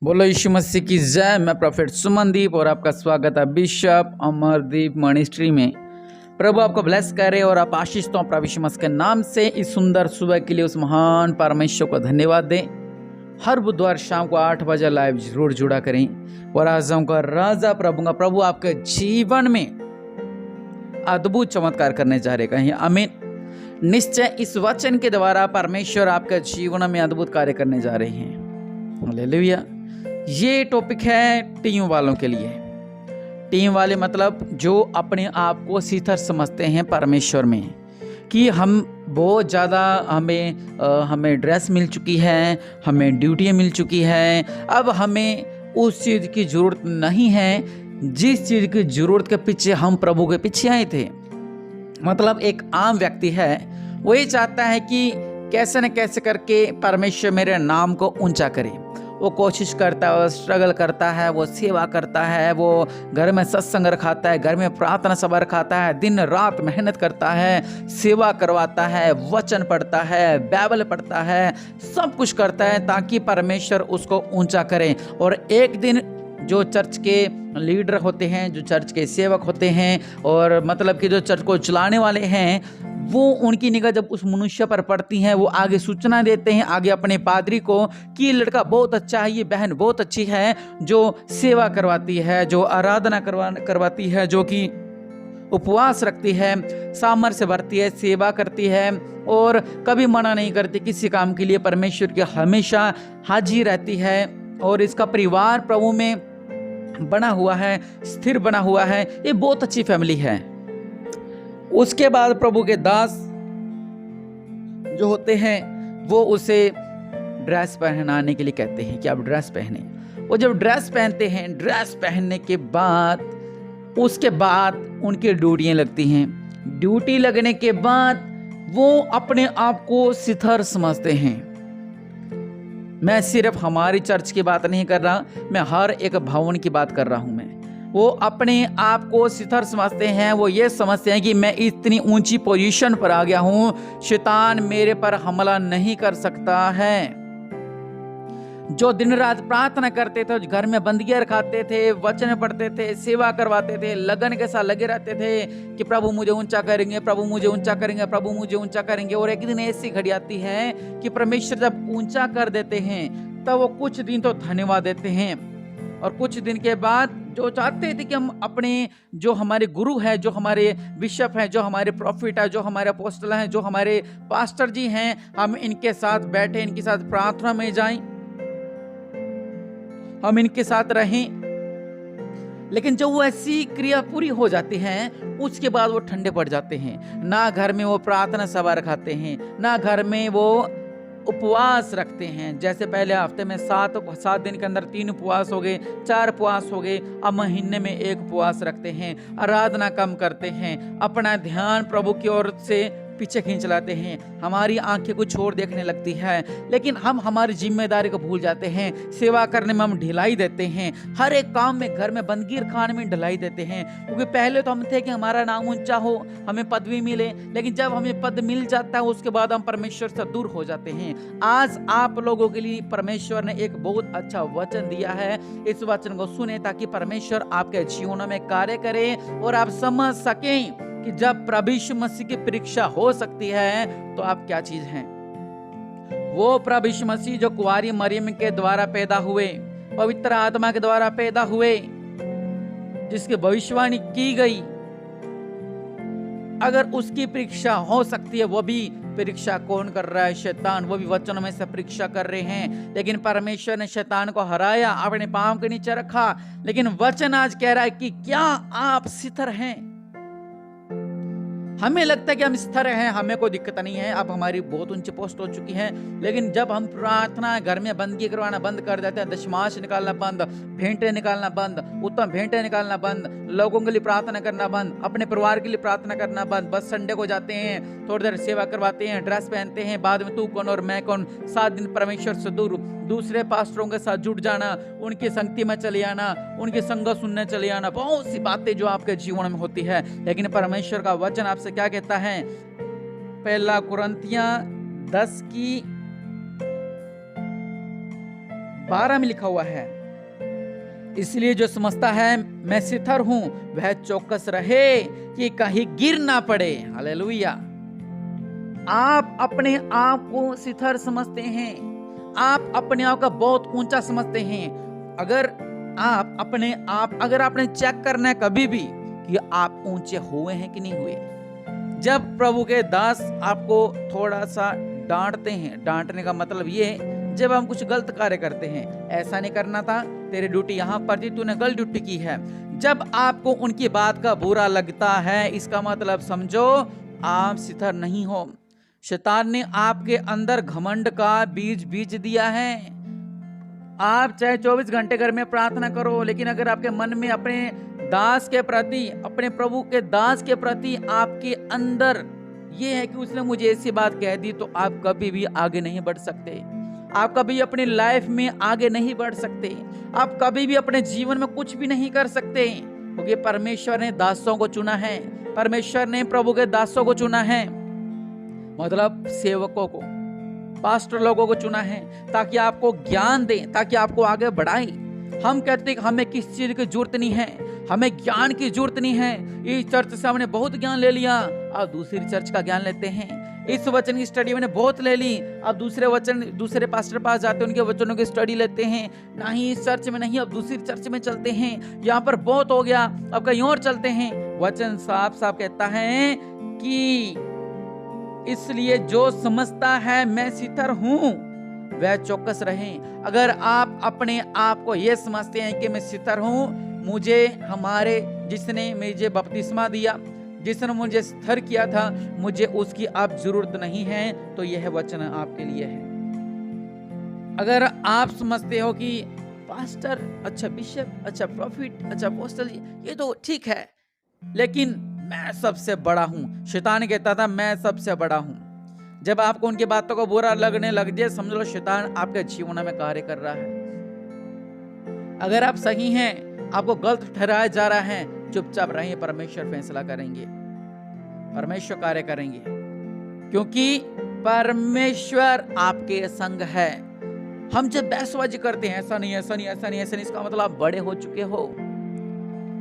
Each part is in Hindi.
बोलो यीशु मसीह की जय। मैं प्रोफेट सुमनदीप और आपका स्वागत है बिशप अमरदीप मिनिस्ट्री में। प्रभु आपको ब्लेस करे और आप आशीष तो प्रभु यीशु मसीह के नाम से इस सुंदर सुबह के लिए उस महान परमेश्वर को धन्यवाद दें। हर बुधवार शाम को 8 बजे लाइव जरूर जुड़ा करें और आजाओं का राजा प्रभु आपके जीवन में अद्भुत चमत्कार करने जा रहे कहीं आमीन। निश्चय इस वचन के द्वारा परमेश्वर आपके जीवन में अद्भुत कार्य करने जा रहे हैं। हालेलुया। ये टॉपिक है टीम वालों के लिए। टीम वाले मतलब जो अपने आप को सीथर समझते हैं परमेश्वर में कि हम बहुत ज़्यादा हमें ड्रेस मिल चुकी है, हमें ड्यूटियाँ मिल चुकी है, अब हमें उस चीज़ की ज़रूरत नहीं है जिस चीज़ की ज़रूरत के पीछे हम प्रभु के पीछे आए थे। मतलब एक आम व्यक्ति है, वो ये चाहता है कि कैसे न कैसे करके परमेश्वर मेरे नाम को ऊंचा करे। वो कोशिश करता है, वो स्ट्रगल करता है, वो सेवा करता है, वो घर में सत्संग रखाता है, घर में प्रार्थना सभा रखाता है, दिन रात मेहनत करता है, सेवा करवाता है, वचन पढ़ता है, बाइबल पढ़ता है, सब कुछ करता है ताकि परमेश्वर उसको ऊंचा करे। और एक दिन जो चर्च के लीडर होते हैं, जो चर्च के सेवक होते हैं और मतलब कि जो चर्च को चलाने वाले हैं, वो उनकी निगाह जब उस मनुष्य पर पड़ती हैं, वो आगे सूचना देते हैं आगे अपने पादरी को कि ये लड़का बहुत अच्छा है, ये बहन बहुत अच्छी है, जो सेवा करवाती है, जो आराधना करवाती है, जो कि उपवास रखती है, सामर्थ्य भरती है, सेवा करती है और कभी मना नहीं करती किसी काम के लिए, परमेश्वर की हमेशा हाजिर रहती है और इसका परिवार प्रभु में बना हुआ है, स्थिर बना हुआ है। ये बहुत अच्छी फैमिली है। उसके बाद प्रभु के दास जो होते हैं वो उसे ड्रेस पहनाने के लिए कहते हैं कि आप ड्रेस पहने। वो जब ड्रेस पहनते हैं, ड्रेस पहनने के बाद उसके बाद उनकी ड्यूटियां लगती हैं। ड्यूटी लगने के बाद वो अपने आप को सिथर समझते हैं। मैं सिर्फ हमारी चर्च की बात नहीं कर रहा, मैं हर एक भवन की बात कर रहा हूं। मैं वो अपने आप को सिथर समझते हैं। वो ये समझते हैं कि मैं इतनी ऊंची पोजीशन पर आ गया हूं, शैतान मेरे पर हमला नहीं कर सकता है। जो दिन रात प्रार्थना करते थे, घर में बंदियां रखाते थे, वचन पढ़ते थे, सेवा करवाते थे, लगन के साथ लगे रहते थे कि प्रभु मुझे ऊंचा करेंगे, प्रभु मुझे ऊंचा करेंगे, प्रभु मुझे ऊंचा करेंगे। और एक दिन ऐसी घड़ी आती है कि परमेश्वर जब ऊंचा कर देते हैं तब वो कुछ दिन तो धन्यवाद देते हैं और कुछ दिन के बाद जो चाहते थे कि हम अपने जो हमारे गुरु है, जो हमारे बिशप हैं, जो हमारे प्रॉफिट है, जो हमारे अपोस्टल हैं, जो हमारे पास्टर जी हैं, हम इनके साथ बैठे, इनके साथ प्रार्थना में जाएं, हम इनके साथ रहें। लेकिन जब वो ऐसी क्रिया पूरी हो जाती है उसके बाद वो ठंडे पड़ जाते हैं। ना घर में वो प्रार्थना सभा रखाते हैं, ना घर में वो उपवास रखते हैं। जैसे पहले हफ्ते में 7 दिन के अंदर 3 उपवास हो गए, 4 उपवास हो गए, अब महीने में 1 उपवास रखते हैं। आराधना कम करते हैं, अपना ध्यान प्रभु की ओर से पीछे खींच लाते हैं, हमारी आंखें कुछ और देखने लगती है। लेकिन हम हमारी जिम्मेदारी को भूल जाते हैं, सेवा करने में हम ढिलाई देते हैं, हर एक काम में, घर में बंदगीर खाने में ढिलाई देते हैं। क्योंकि पहले तो हम थे कि हमारा नाम ऊंचा हो, हमें पदवी मिले, लेकिन जब हमें पद मिल जाता है उसके बाद हम परमेश्वर से दूर हो जाते हैं। आज आप लोगों के लिए परमेश्वर ने एक बहुत अच्छा वचन दिया है। इस वचन को सुने ताकि परमेश्वर आपके जीवन में कार्य करे और आप समझ सकें कि जब प्रभु यीशु मसीह की परीक्षा हो सकती है तो आप क्या चीज हैं। वो प्रभु यीशु मसीह जो कुंवारी मरियम के द्वारा पैदा हुए, पवित्र आत्मा के द्वारा पैदा हुए, जिसकी भविष्यवाणी की गई, अगर उसकी परीक्षा हो सकती है, वो भी परीक्षा कौन कर रहा है? शैतान। वो भी वचनों में से परीक्षा कर रहे हैं। लेकिन परमेश्वर ने शैतान को हराया, अपने पांव के नीचे रखा। लेकिन वचन आज कह रहा है कि क्या आप सिथर हैं? हमें लगता है कि हम स्थिर हैं, हमें कोई दिक्कत नहीं है, अब हमारी बहुत ऊंची पोस्ट हो चुकी है। लेकिन जब हम प्रार्थना घर में बंदगी करवाना बंद कर देते हैं, दशमांश निकालना बंद, भेंटे निकालना बंद, उत्तम भेंटे निकालना बंद, लोगों के लिए प्रार्थना करना बंद, अपने परिवार के लिए प्रार्थना करना बंद, बस संडे को जाते हैं, थोड़ी देर सेवा करवाते हैं, ड्रेस पहनते हैं, बाद में तू कौन और मैं कौन, 7 दिन परमेश्वर से दूर, दूसरे पास्टरों के साथ जुड़ जाना, उनकी संगति में चले आना, उनकी संगत सुनने चले आना, बहुत सी बातें जो आपके जीवन में होती है। लेकिन परमेश्वर का वचन आपसे क्या कहता है? 1 कुरिन्थियों 10 की 12 में लिखा हुआ है, इसलिए जो समझता है मैं सिथर हूं वह चौकस रहे कि कहीं गिर ना पड़े। हालेलुया। आप अपने आप को सिथर समझते हैं, आप अपने आप का बहुत ऊंचा समझते हैं। अगर आपने चेक करना है कभी भी कि आप ऊंचे हुए हैं कि नहीं हुए। जब प्रभु के दास आपको थोड़ा सा डांटते हैं, डांटने का मतलब ये है जब हम कुछ गलत कार्य करते हैं, ऐसा नहीं करना था, तेरी ड्यूटी यहाँ पर थी, तूने गलत ड्यूटी की है। जब आपको उनकी बात का बुरा लगता है, इसका मतलब समझो आप सिथर नहीं हो। शैतान ने आपके अंदर घमंड का बीज दिया है। आप चाहे 24 घंटे घर में प्रार्थना करो, लेकिन अगर आपके मन में अपने दास के प्रति, अपने प्रभु के दास के प्रति आपके अंदर ये है कि उसने मुझे ऐसी बात कह दी, तो आप कभी भी आगे नहीं बढ़ सकते। आप कभी अपनी लाइफ में आगे नहीं बढ़ सकते। आप कभी भी अपने जीवन में कुछ भी नहीं कर सकते, क्योंकि परमेश्वर ने दासों को चुना है। परमेश्वर ने प्रभु के दासों को चुना है, मतलब सेवकों को, पास्टर लोगों को चुना है, ताकि आपको ज्ञान दें, ताकि आपको आगे बढ़ाएं। हम कहते हैं हमें किस चीज की जरूरत नहीं है, हमें ज्ञान की जरूरत नहीं है। इस चर्च से हमने बहुत ज्ञान ले लिया, अब दूसरी चर्च का ज्ञान लेते हैं। इस वचन की स्टडी मैंने बहुत ले ली, अब दूसरे पास्टर पास जाते हैं, उनके वचनों की स्टडी लेते हैं। नहीं इस चर्च में नहीं, अब दूसरी चर्च में चलते हैं। यहाँ पर बहुत हो गया, अब कहीं और चलते हैं। वचन साफ साफ कहता है कि इसलिए जो समझता है मैं सिथर हूं वह चौकस रहे। अगर आप अपने आप को यह समझते हैं कि मैं सिथर हूं, जिसने मुझे बपतिस्मा दिया, जिसने मुझे स्थिर किया था, मुझे उसकी अब जरूरत नहीं है, तो यह वचन आपके लिए है। अगर आप समझते हो कि पास्टर, अच्छा बिशप, अच्छा प्रॉफिट, अच्छा अपोस्टल, ये तो ठीक है, लेकिन मैं सबसे बड़ा हूं। शैतान कहता था मैं सबसे बड़ा हूं। जब आपको उनकी बातों को बुरा लगने लग जाए, समझ लो शैतान आपके जीवन में कार्य कर रहा है। अगर आप सही हैं, आपको गलत ठहराया जा रहा है, चुपचाप रहिए, परमेश्वर फैसला करेंगे, परमेश्वर कार्य करेंगे, क्योंकि परमेश्वर आपके संग है। हम जब बहसबाजी करते हैं, ऐसा नहीं, इसका मतलब आप बड़े हो चुके हो,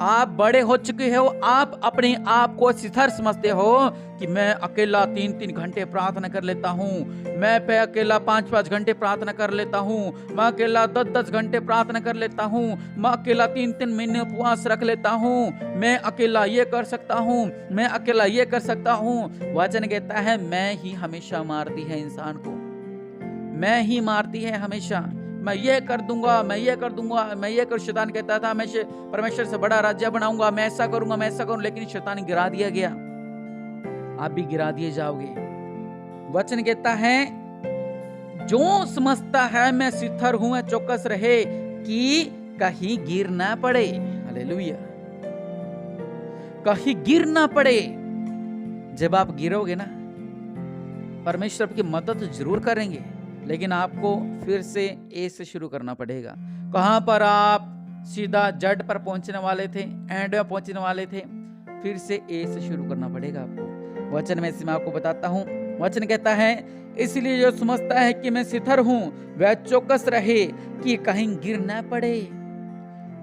आप बड़े हो चुके हो। आप अपने आप को सिथर समझते हो कि मैं अकेला 3-3 घंटे प्रार्थना कर लेता हूँ, मैं पे अकेला 5-5 घंटे प्रार्थना कर लेता हूँ, मैं अकेला 10-10 घंटे प्रार्थना कर लेता हूँ, मैं अकेला 3-3 महीने उपवास रख लेता हूँ, मैं अकेला ये कर सकता हूँ, मैं अकेला ये कर सकता हूँ। वचन कहता है मैं ही हमेशा मारती है इंसान को, मैं ही मारती है हमेशा। मैं ये कर दूंगा, मैं ये कर दूंगा, मैं ये कर। शैतान कहता था मैं परमेश्वर से बड़ा राज्य बनाऊंगा, मैं ऐसा करूंगा, मैं ऐसा करूं, लेकिन शैतान गिरा दिया गया। आप भी गिरा दिए जाओगे। वचन कहता है जो समझता है मैं सिथर हूं, मैं चौकस रहे कि कहीं गिर ना पड़े। हालेलुया, कहीं गिर ना पड़े। जब आप गिरोगे ना, परमेश्वर आपकी मदद जरूर करेंगे, लेकिन आपको फिर से ए से शुरू करना पड़ेगा। कहां पर आप सीधा जड़ पर पहुंचने वाले थे, एंड में पहुंचने वाले थे, फिर से ए से शुरू करना पड़ेगा आपको। वचन में से मैं आपको बताता हूं। वचन कहता है इसलिए जो समझता है कि मैं सिथर हूं वह चौकस रहे कि कहीं गिर न पड़े।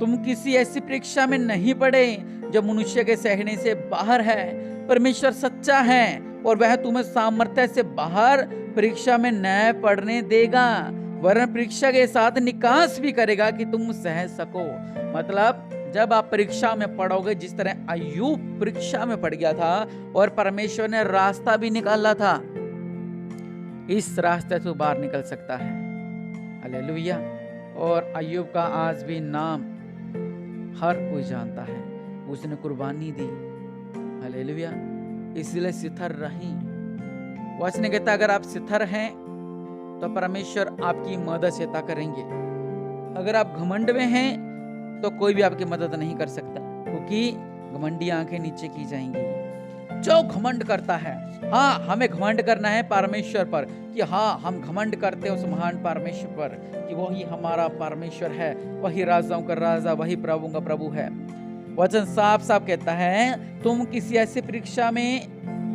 तुम किसी ऐसी परीक्षा में नहीं पड़े जो मनुष्य के सहने से बाहर है। परमेश्वर सच्चा है और वह तुम्हें सामर्थ्य से बाहर परीक्षा में न पड़ने देगा, वरन परीक्षा के साथ निकास भी करेगा कि तुम सह सको। मतलब जब आप परीक्षा में पढ़ोगे, जिस तरह अय्यूब परीक्षा में पड़ गया था और परमेश्वर ने रास्ता भी निकाला था, इस रास्ते से बाहर निकल सकता है। हालेलुया। और अय्यूब का आज भी नाम हर कोई जानता है, उसने कुर्बानी दी। हालेलुया। इसलिए सिथर रही। वचन कहता अगर आप सिथर हैं तो परमेश्वर आपकी मदद सहायता करेंगे। अगर आप घमंड में हैं तो कोई भी आपकी मदद नहीं कर सकता, क्योंकि घमंडी आंखें नीचे की जाएंगी। जो घमंड करता है, हाँ हमें घमंड करना है परमेश्वर पर, कि हाँ हम घमंड करते हैं उस महान परमेश्वर पर कि वही हमारा परमेश्वर है, वही राजाओं का राजा, वही प्रभु का प्रभु है। वचन साफ साफ कहता है तुम किसी ऐसी परीक्षा में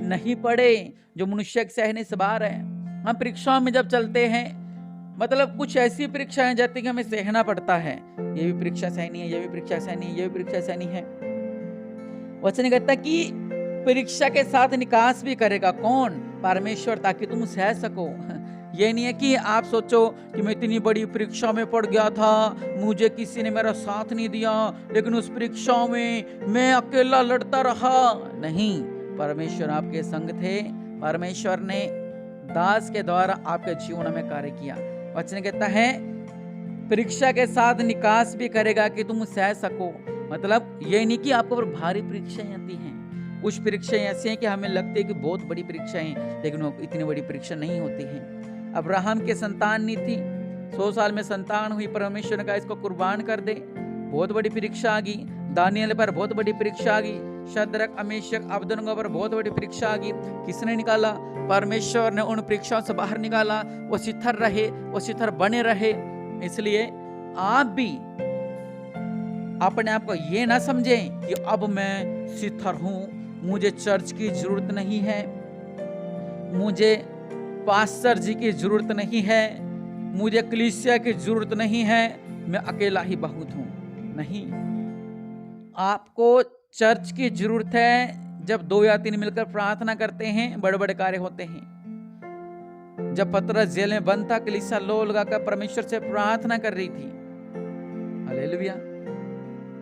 नहीं पड़े जो मनुष्य के सहने से बाहर है। हम परीक्षाओं में जब चलते हैं, मतलब कुछ ऐसी परीक्षाएं जाती कि हमें सहना पड़ता है, ये भी परीक्षा सहनी है, ये भी परीक्षा सहनी है, ये भी परीक्षा सहनी है। वचन कहता कि परीक्षा के साथ निकास भी करेगा कौन? परमेश्वर, ताकि तुम सह सको। ये नहीं है कि आप सोचो कि मैं इतनी बड़ी परीक्षा में पड़ गया था, मुझे किसी ने मेरा साथ नहीं दिया, लेकिन उस परीक्षा में मैं अकेला लड़ता रहा। नहीं, परमेश्वर आपके संग थे। परमेश्वर ने दास के द्वारा आपके जीवन में कार्य किया। वचन कहता है परीक्षा के साथ निकास भी करेगा कि तुम सह सको। मतलब ये नहीं कि आपको पर भारी परीक्षाएं आती हैं। कुछ परीक्षाएं ऐसी हैं कि हमें लगती है कि बहुत बड़ी परीक्षाएं, लेकिन वो इतनी बड़ी परीक्षा नहीं होती हैं। अब्राहम के संतान नहीं थी, 100 साल में संतान हुई, परमेश्वर ने कहा इसको कुर्बान कर दे, बहुत बड़ी परीक्षा आ गई। दानियल पर बहुत बड़ी परीक्षा आ गई, शद्रक अमेशक अबदनगो पर बहुत बड़ी परीक्षा आ गई। किसने निकाला? परमेश्वर ने उन परीक्षाओं से बाहर निकाला। वो शिथिर रहे, वो शिथिर बने रहे। इसलिए आप भी अपने आप को ये ना समझें कि अब मैं शिथिर हूं, मुझे चर्च की जरूरत नहीं है, मुझे पास्टर जी की जरूरत नहीं है, मुझे कलीसिया की जरूरत नहीं है, मैं अकेला ही बहुत हूं। नहीं, आपको चर्च की जरूरत है। जब 2 या 3 मिलकर प्रार्थना करते हैं, बड़े बड़े कार्य होते हैं। जब पतरस जेल में बंद था, कलीसिया लो लगाकर परमेश्वर से प्रार्थना कर रही थी। हालेलुया,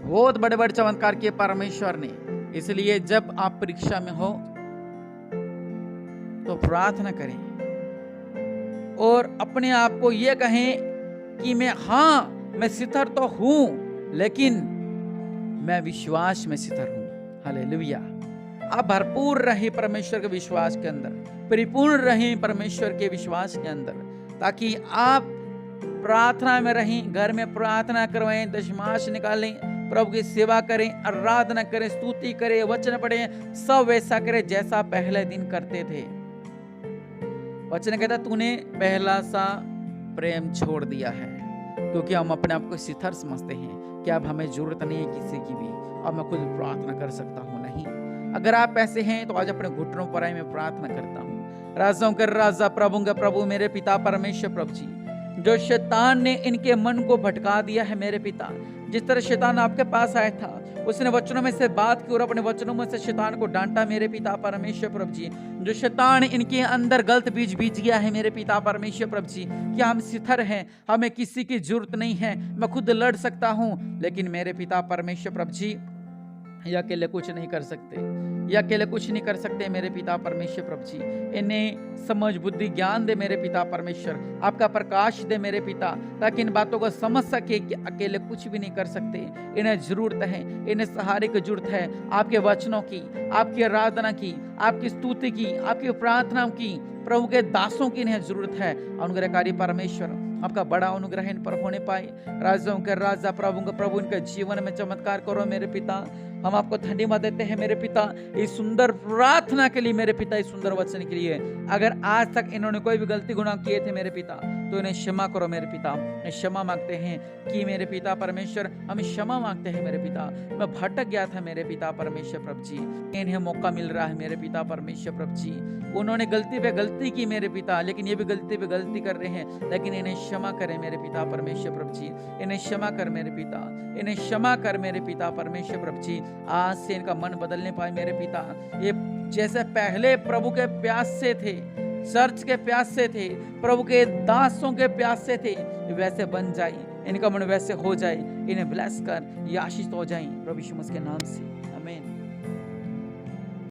बहुत बड़े बड़े चमत्कार किए परमेश्वर ने। इसलिए जब आप परीक्षा में हो तो प्रार्थना करें और अपने आप को यह कहें कि मैं शिथिर तो हूं, लेकिन मैं विश्वास में शिथिर हूं। हालेलुया। आप भरपूर रहे परमेश्वर के विश्वास के अंदर, परिपूर्ण रहे परमेश्वर के विश्वास के अंदर, ताकि आप प्रार्थना में रहें, घर में प्रार्थना करवाएं, दशमांश निकालें, प्रभु की सेवा करें, आराधना करें, स्तुति करें, वचन पढ़ें, सब वैसा करें जैसा पहले दिन करते थे। वचन कहता तूने पहला सा प्रेम छोड़ दिया है। क्योंकि हम अपने आप को शिथिर समझते हैं कि अब हमें जरूरत नहीं है किसी की भी, अब मैं खुद प्रार्थना कर सकता हूँ। नहीं, अगर आप ऐसे हैं तो आज अपने घुटनों पर आए, मैं प्रार्थना करता हूँ। राजाओं के राजा, प्रभु के प्रभु, मेरे पिता परमेश्वर प्रभु जी, जो शैतान ने इनके मन को भटका दिया है मेरे पिता, जिस तरह शैतान आपके पास आया था, उसने वचनों में से बात की और अपने वचनों में से शैतान को डांटा मेरे पिता परमेश्वर प्रभु जी। जो शैतान इनके अंदर गलत बीज बीज गया है मेरे पिता परमेश्वर प्रभु जी, क्या हम शिथिर हैं, हमें किसी की जरूरत नहीं है, मैं खुद लड़ सकता हूं, लेकिन मेरे पिता परमेश्वर प्रभु जी ये अकेले कुछ नहीं कर सकते, ये अकेले कुछ नहीं कर सकते मेरे पिता परमेश्वर प्रभु जी। इन्हें समझ बुद्धि ज्ञान दे मेरे पिता परमेश्वर, आपका प्रकाश दे मेरे पिता, ताकि इन बातों को समझ सके कि अकेले कुछ भी नहीं कर सकते। इन्हें जरूरत है, इन्हें सहारे की जरूरत है, आपके वचनों की, आपकी आराधना की, आपकी स्तुति की, आपकी प्रार्थना की, प्रभु के दासों की इन्हें जरूरत है। अनुग्रहकारी परमेश्वर, आपका बड़ा अनुग्रह इन पर होने पाए। राजाओं के राजा, प्रभु के प्रभु, इनके जीवन में चमत्कार करो मेरे पिता। हम आपको धन्यवाद देते हैं मेरे पिता, इस सुंदर प्रार्थना के लिए मेरे पिता, इस सुंदर वचन के लिए। अगर आज तक इन्होंने कोई भी गलती गुनाह किए थे मेरे पिता, तो इन्हें क्षमा करो मेरे पिता। क्षमा मांगते हैं कि मेरे पिता परमेश्वर, हम क्षमा मांगते हैं मेरे पिता। मैं भटक गया था मेरे पिता परमेश्वर प्रभु जी, इन्हें मौका मिल रहा है मेरे पिता परमेश्वर प्रभु जी। उन्होंने गलती पे गलती की मेरे पिता, लेकिन ये भी गलती पे गलती कर रहे हैं, लेकिन इन्हें क्षमा करें मेरे पिता परमेश्वर प्रभु जी। इन्हें क्षमा कर मेरे पिता, इन्हें क्षमा कर मेरे पिता परमेश्वर प्रभु जी। आज से इनका मन बदलने पाए मेरे पिता। ये जैसे पहले प्रभु के प्यास से थे, चर्च के प्यास से थे, प्रभु के दासों के प्यास से थे, वैसे बन जाए, इनका मन वैसे हो जाए। इन्हें ब्लेस कर, ये आशीष हो जाए प्रभु यीशु मसीह के नाम से, आमीन।